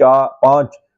4-5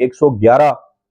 111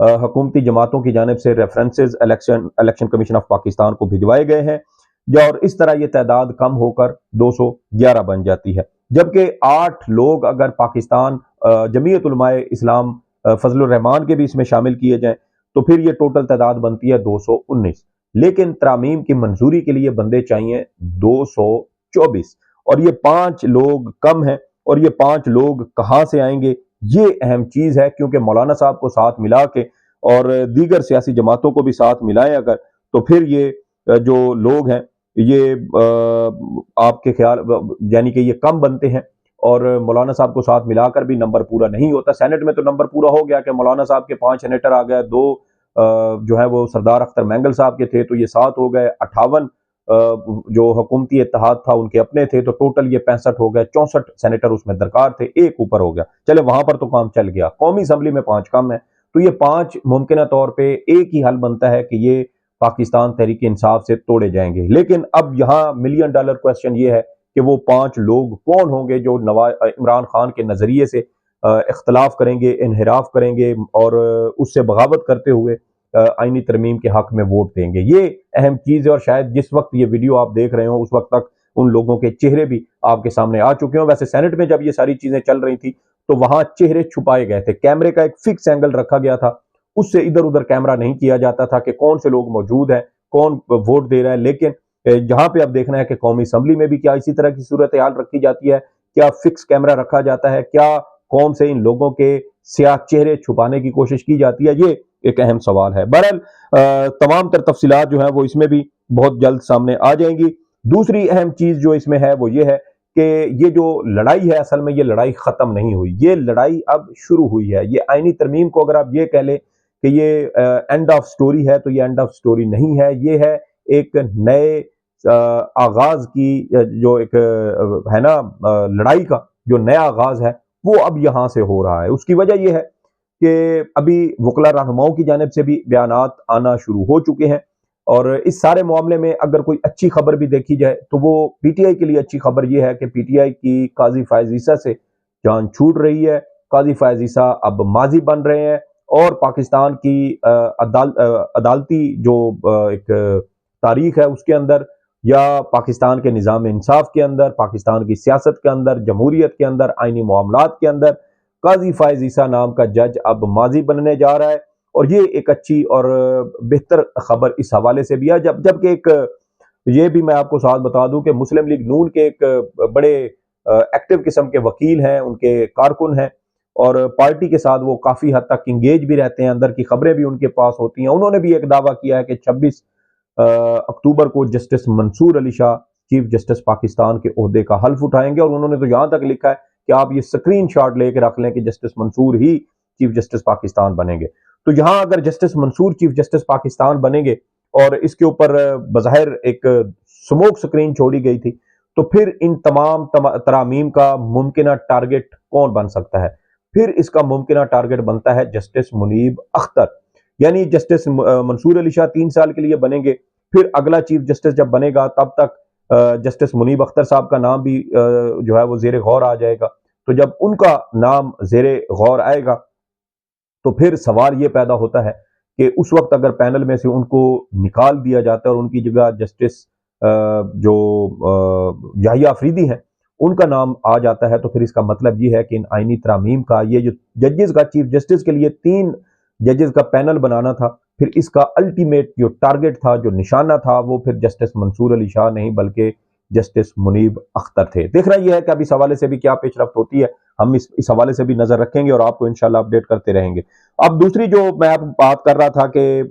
حکومتی جماعتوں کی جانب سے references election commission of Pakistan کو بھجوائے گئے ہیں، اور اس طرح یہ تعداد کم ہو کر 211 بن جاتی ہے، جبکہ 8 لوگ اگر پاکستان جمعیت علماء اسلام فضل الرحمان کے بھی اس میں شامل کیے جائیں تو پھر یہ ٹوٹل تعداد بنتی ہے 219، لیکن ترامیم کی منظوری کے لیے بندے چاہیے 224، اور یہ 5 لوگ کم ہیں، اور یہ 5 لوگ کہاں سے آئیں گے یہ اہم چیز ہے، کیونکہ مولانا صاحب کو ساتھ ملا کے اور دیگر سیاسی جماعتوں کو بھی ساتھ ملائیں اگر، تو پھر یہ جو لوگ ہیں یہ آپ کے خیال یعنی کہ یہ کم بنتے ہیں، اور مولانا صاحب کو ساتھ ملا کر بھی نمبر پورا نہیں ہوتا۔ سینٹ میں تو نمبر پورا ہو گیا کہ مولانا صاحب کے 5 سینیٹر آ گئے، 2 جو ہے وہ سردار اختر مینگل صاحب کے تھے تو یہ 7 ہو گئے، 58 جو حکومتی اتحاد تھا ان کے اپنے تھے تو ٹوٹل یہ 65 ہو گئے، 64 سینیٹر اس میں درکار تھے، ایک اوپر ہو گیا، چلے وہاں پر تو کام چل گیا۔ قومی اسمبلی میں 5 کم ہے، تو یہ 5 ممکنہ طور پہ ایک ہی حل بنتا ہے کہ یہ پاکستان تحریک انصاف سے توڑے جائیں گے، لیکن اب یہاں $1 ملین کویسچن یہ ہے کہ وہ 5 لوگ کون ہوں گے جو عمران خان کے نظریے سے اختلاف کریں گے، انحراف کریں گے اور اس سے بغاوت کرتے ہوئے آئینی ترمیم کے حق میں ووٹ دیں گے۔ یہ اہم چیز ہے، اور شاید جس وقت یہ ویڈیو آپ دیکھ رہے ہوں اس وقت تک ان لوگوں کے چہرے بھی آپ کے سامنے آ چکے ہوں۔ ویسے سینٹ میں جب یہ ساری چیزیں چل رہی تھی تو وہاں چہرے چھپائے گئے تھے، کیمرے کا ایک فکس اینگل رکھا گیا تھا، اس سے ادھر ادھر کیمرہ نہیں کیا جاتا تھا کہ کون سے لوگ موجود ہیں، کون ووٹ دے رہا ہے، لیکن جہاں پہ اب دیکھنا ہے کہ قومی اسمبلی میں بھی کیا اسی طرح کی صورتحال رکھی جاتی ہے، کیا فکس کیمرہ رکھا جاتا ہے، کیا قوم سے ان لوگوں کے سیاہ چہرے چھپانے کی کوشش کی جاتی ہے، یہ ایک اہم سوال ہے۔ بہرحال تمام تر تفصیلات جو ہیں وہ اس میں بھی بہت جلد سامنے آ جائیں گی۔ دوسری اہم چیز جو اس میں ہے وہ یہ ہے کہ یہ جو لڑائی ہے اصل میں یہ لڑائی ختم نہیں ہوئی، یہ لڑائی اب شروع ہوئی ہے۔ یہ آئینی ترمیم کو اگر آپ یہ کہہ لیں کہ یہ اینڈ آف سٹوری ہے تو یہ اینڈ آف سٹوری نہیں ہے، یہ ہے ایک نئے آغاز کی جو ایک ہے نا لڑائی کا جو نیا آغاز ہے وہ اب یہاں سے ہو رہا ہے۔ اس کی وجہ یہ ہے کہ ابھی وکلا رہنماؤں کی جانب سے بھی بیانات آنا شروع ہو چکے ہیں، اور اس سارے معاملے میں اگر کوئی اچھی خبر بھی دیکھی جائے تو وہ پی ٹی آئی کے لیے اچھی خبر یہ ہے کہ پی ٹی آئی کی قاضی فائز عیسیٰ سے جان چھوٹ رہی ہے۔ قاضی فائز عیسیٰ اب ماضی بن رہے ہیں، اور پاکستان کی عدالتی جو ایک تاریخ ہے اس کے اندر یا پاکستان کے نظام انصاف کے اندر، پاکستان کی سیاست کے اندر، جمہوریت کے اندر، آئینی معاملات کے اندر قاضی فائز عیسیٰ نام کا جج اب ماضی بننے جا رہا ہے، اور یہ ایک اچھی اور بہتر خبر اس حوالے سے بھی ہے۔ جبکہ ایک یہ بھی میں آپ کو ساتھ بتا دوں کہ مسلم لیگ نون کے ایک بڑے ایکٹیو قسم کے وکیل ہیں، ان کے کارکن ہیں، اور پارٹی کے ساتھ وہ کافی حد تک انگیج بھی رہتے ہیں، اندر کی خبریں بھی ان کے پاس ہوتی ہیں۔ انہوں نے بھی ایک دعویٰ کیا ہے کہ 26 اکتوبر کو جسٹس منصور علی شاہ چیف جسٹس پاکستان کے عہدے کا حلف اٹھائیں گے، اور انہوں نے تو یہاں تک لکھا ہے کہ آپ یہ سکرین شاٹ لے کے رکھ لیں کہ جسٹس منصور ہی چیف جسٹس پاکستان بنیں گے۔ تو یہاں اگر جسٹس منصور چیف جسٹس پاکستان بنیں گے اور اس کے اوپر بظاہر ایک سموک سکرین چھوڑی گئی تھی، تو پھر ان تمام ترامیم کا ممکنہ ٹارگٹ کون بن سکتا ہے؟ پھر اس کا ممکنہ ٹارگٹ بنتا ہے جسٹس منیب اختر، یعنی جسٹس منصور علی شاہ 3 سال کے لیے بنیں گے، پھر اگلا چیف جسٹس جب بنے گا تب تک جسٹس منیب اختر صاحب کا نام بھی جو ہے وہ زیر غور آ جائے گا۔ تو جب ان کا نام زیر غور آئے گا تو پھر سوال یہ پیدا ہوتا ہے کہ اس وقت اگر پینل میں سے ان کو نکال دیا جاتا ہے اور ان کی جگہ جسٹس جو یحییٰ آفریدی ہیں ان کا نام آ جاتا ہے، تو پھر اس کا مطلب یہ ہے کہ ان آئینی ترامیم کا یہ جو ججز کا چیف جسٹس کے لیے 3 ججز کا پینل بنانا تھا، پھر اس کا الٹیمیٹ جو ٹارگٹ تھا، جو نشانہ تھا، وہ پھر جسٹس منصور علی شاہ نہیں بلکہ جسٹس منیب اختر تھے۔ دیکھنا یہ ہے کہ اب اس حوالے سے بھی کیا پیش رفت ہوتی ہے، ہم اس حوالے سے بھی نظر رکھیں گے اور آپ کو انشاءاللہ اپڈیٹ کرتے رہیں گے۔ اب دوسری جو میں اب بات کر رہا تھا کہ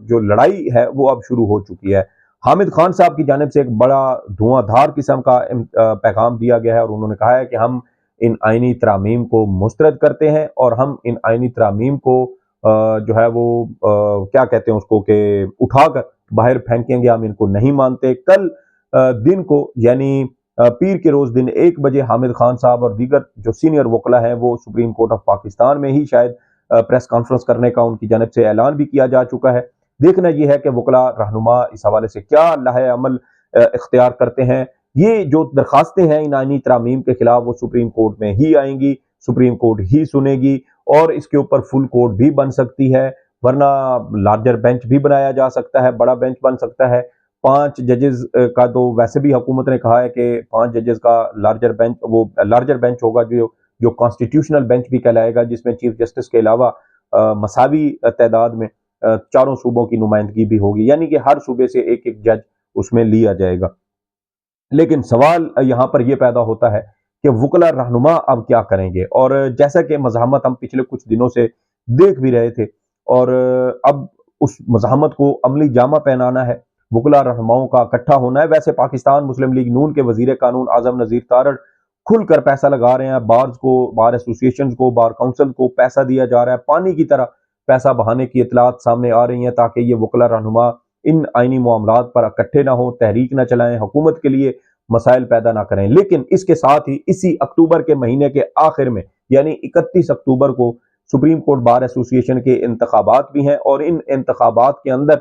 جو لڑائی ہے وہ اب شروع ہو چکی ہے۔ حامد خان صاحب کی جانب سے ایک بڑا دھواں دھار قسم کا پیغام دیا گیا ہے، اور انہوں نے کہا ہے کہ ہم ان آئینی ترامیم کو مسترد کرتے ہیں، اور ہم ان آئینی ترامیم کو جو ہے وہ کیا کہتے ہیں اس کو کہ اٹھا کر باہر پھینکیں گے، ہم ان کو نہیں مانتے۔ کل دن کو یعنی پیر کے روز دن 1 بجے حامد خان صاحب اور دیگر جو سینئر وکلا ہیں وہ سپریم کورٹ آف پاکستان میں ہی شاید پریس کانفرنس کرنے کا ان کی جانب سے اعلان بھی کیا جا چکا ہے۔ دیکھنا یہ ہے کہ وکلا رہنما اس حوالے سے کیا لائحہ عمل اختیار کرتے ہیں۔ یہ جو درخواستیں ہیں ان آئینی ترامیم کے خلاف وہ سپریم کورٹ میں ہی آئیں گی، سپریم کورٹ ہی سنے گی اور اس کے اوپر فل کورٹ بھی بن سکتی ہے، ورنہ لارجر بینچ بھی بنایا جا سکتا ہے، بڑا بینچ بن سکتا ہے۔ 5 ججز کا تو ویسے بھی حکومت نے کہا ہے کہ 5 ججز کا لارجر بینچ ہوگا جو کانسٹیٹیوشنل بینچ بھی کہلائے گا، جس میں چیف جسٹس کے علاوہ مساوی تعداد میں چاروں صوبوں کی نمائندگی بھی ہوگی، یعنی کہ ہر صوبے سے ایک ایک جج اس میں لیا جائے گا۔ لیکن سوال یہاں پر یہ پیدا ہوتا ہے کہ وکلا رہنما اب کیا کریں گے، اور جیسا کہ مزاحمت ہم پچھلے کچھ دنوں سے دیکھ بھی رہے تھے، اور اب اس مزاحمت کو عملی جامہ پہنانا ہے، وکلا رہنماؤں کا اکٹھا ہونا ہے۔ ویسے پاکستان مسلم لیگ نون کے وزیر قانون اعظم نذیر تارڑ کھل کر پیسہ لگا رہے ہیں، بار ایسوسیشنز کو، بار کونسل کو پیسہ دیا جا رہا ہے، پانی کی طرح پیسہ بہانے کی اطلاعات سامنے آ رہی ہیں تاکہ یہ وکلا رہنما ان آئینی معاملات پر اکٹھے نہ ہوں، تحریک نہ چلائیں، حکومت کے لیے مسائل پیدا نہ کریں۔ لیکن اس کے ساتھ ہی اسی اکتوبر کے مہینے کے آخر میں یعنی 31 اکتوبر کو سپریم کورٹ بار ایسوسیشن کے انتخابات بھی ہیں، اور ان انتخابات کے اندر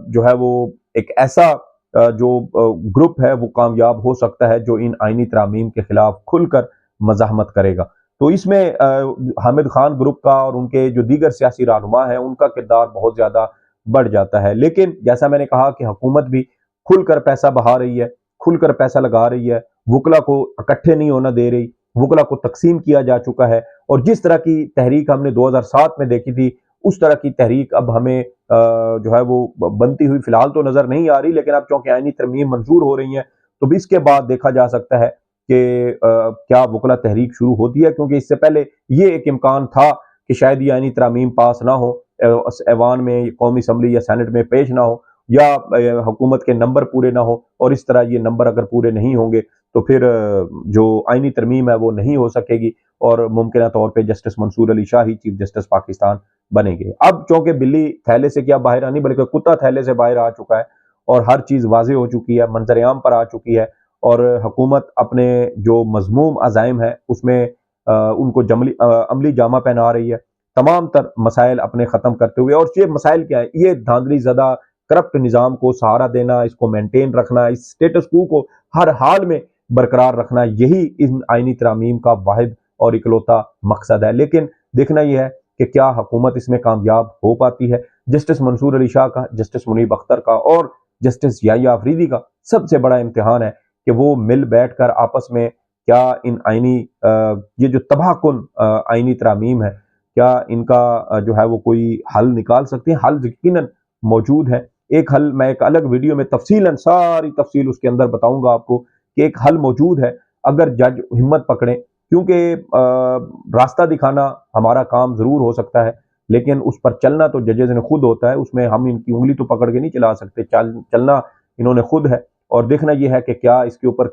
جو ہے وہ ایک ایسا جو گروپ ہے وہ کامیاب ہو سکتا ہے جو ان آئینی ترامیم کے خلاف کھل کر مزاحمت کرے گا۔ تو اس میں حامد خان گروپ کا اور ان کے جو دیگر سیاسی رہنما ہیں ان کا کردار بہت زیادہ بڑھ جاتا ہے۔ لیکن جیسا میں نے کہا کہ حکومت بھی کھل کر پیسہ بہا رہی ہے، کھل کر پیسہ لگا رہی ہے، وکلا کو اکٹھے نہیں ہونا دے رہی، وکلا کو تقسیم کیا جا چکا ہے، اور جس طرح کی تحریک ہم نے 2007 میں دیکھی تھی اس طرح کی تحریک اب ہمیں جو ہے وہ بنتی ہوئی فی الحال تو نظر نہیں آ رہی، لیکن اب چونکہ آئینی ترمیم منظور ہو رہی ہیں تو بھی اس کے بعد دیکھا جا سکتا ہے کہ کیا وکلا تحریک شروع ہوتی ہے، کیونکہ اس سے پہلے یہ ایک امکان تھا کہ شاید یہ آئینی ترامیم پاس نہ ہو، ایوان میں، قومی اسمبلی یا سینٹ میں پیش نہ ہو، یا حکومت کے نمبر پورے نہ ہو، اور اس طرح یہ نمبر اگر پورے نہیں ہوں گے تو پھر جو آئینی ترمیم ہے وہ نہیں ہو سکے گی، اور ممکنہ طور پہ جسٹس منصور علی شاہ ہی چیف جسٹس پاکستان بنیں گے۔ اب چونکہ بلی تھیلے سے کیا باہر آنی بلکہ کتا تھیلے سے باہر آ چکا ہے، اور ہر چیز واضح ہو چکی ہے، منظر عام پر آ چکی ہے، اور حکومت اپنے جو مذموم عزائم ہے اس میں ان کو عملی جامہ پہنا رہی ہے، تمام تر مسائل اپنے ختم کرتے ہوئے۔ اور یہ مسائل کیا ہے؟ یہ دھاندلی زدہ کرپٹ نظام کو سہارا دینا، اس کو مینٹین رکھنا، اس سٹیٹس کو ہر حال میں برقرار رکھنا، یہی ان آئینی ترامیم کا واحد اور اکلوتا مقصد ہے۔ لیکن دیکھنا یہ ہے کہ کیا حکومت اس میں کامیاب ہو پاتی ہے۔ جسٹس منصور علی شاہ کا، جسٹس منیب اختر کا اور جسٹس یحییٰ آفریدی کا سب سے بڑا امتحان ہے کہ وہ مل بیٹھ کر آپس میں کیا ان آئینی یہ جو تباہ کن آئینی ترامیم ہے، کیا ان کا جو ہے وہ کوئی حل نکال سکتے ہیں۔ حل یقیناً موجود ہے، ایک حل میں ایک الگ ویڈیو میں تفصیلاً ساری تفصیل اس کے اندر بتاؤں گا آپ کو کہ ایک حل موجود ہے اگر جج ہمت پکڑیں، کیونکہ راستہ دکھانا ہمارا کام ضرور ہو سکتا ہے لیکن اس پر چلنا تو ججز نے خود ہوتا ہے، اس میں ہم ان کی انگلی تو پکڑ کے نہیں چلا سکتے، چلنا انہوں نے خود ہے، اور دیکھنا یہ ہے کہ کیا اس کے اوپر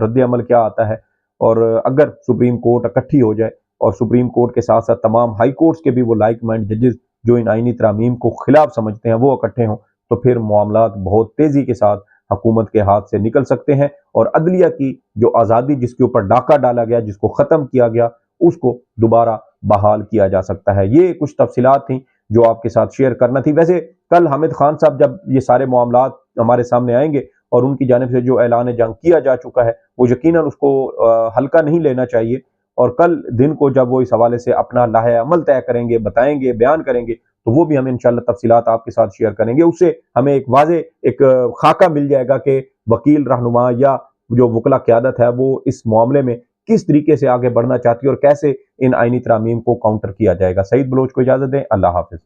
رد عمل کیا آتا ہے۔ اور اگر سپریم کورٹ اکٹھی ہو جائے اور سپریم کورٹ کے ساتھ ساتھ تمام ہائی کورٹس کے بھی وہ لائک مائنڈ ججز جو ان آئینی ترامیم کو خلاف سمجھتے ہیں وہ اکٹھے ہوں، تو پھر معاملات بہت تیزی کے ساتھ حکومت کے ہاتھ سے نکل سکتے ہیں، اور عدلیہ کی جو آزادی جس کے اوپر ڈاکہ ڈالا گیا، جس کو ختم کیا گیا، اس کو دوبارہ بحال کیا جا سکتا ہے۔ یہ کچھ تفصیلات تھیں جو آپ کے ساتھ شیئر کرنا تھی۔ ویسے کل حامد خان صاحب جب یہ سارے معاملات ہمارے سامنے آئیں گے اور ان کی جانب سے جو اعلان جنگ کیا جا چکا ہے وہ یقیناً اس کو ہلکا نہیں لینا چاہیے، اور کل دن کو جب وہ اس حوالے سے اپنا لائحہ عمل طے کریں گے، بتائیں گے، بیان کریں گے، تو وہ بھی ہم انشاءاللہ تفصیلات آپ کے ساتھ شیئر کریں گے۔ اس سے ہمیں ایک واضح ایک خاکہ مل جائے گا کہ وکیل رہنما یا جو وکلا قیادت ہے وہ اس معاملے میں کس طریقے سے آگے بڑھنا چاہتی ہے اور کیسے ان آئینی ترامیم کو کاؤنٹر کیا جائے گا۔ سعید بلوچ کو اجازت دیں، اللہ حافظ۔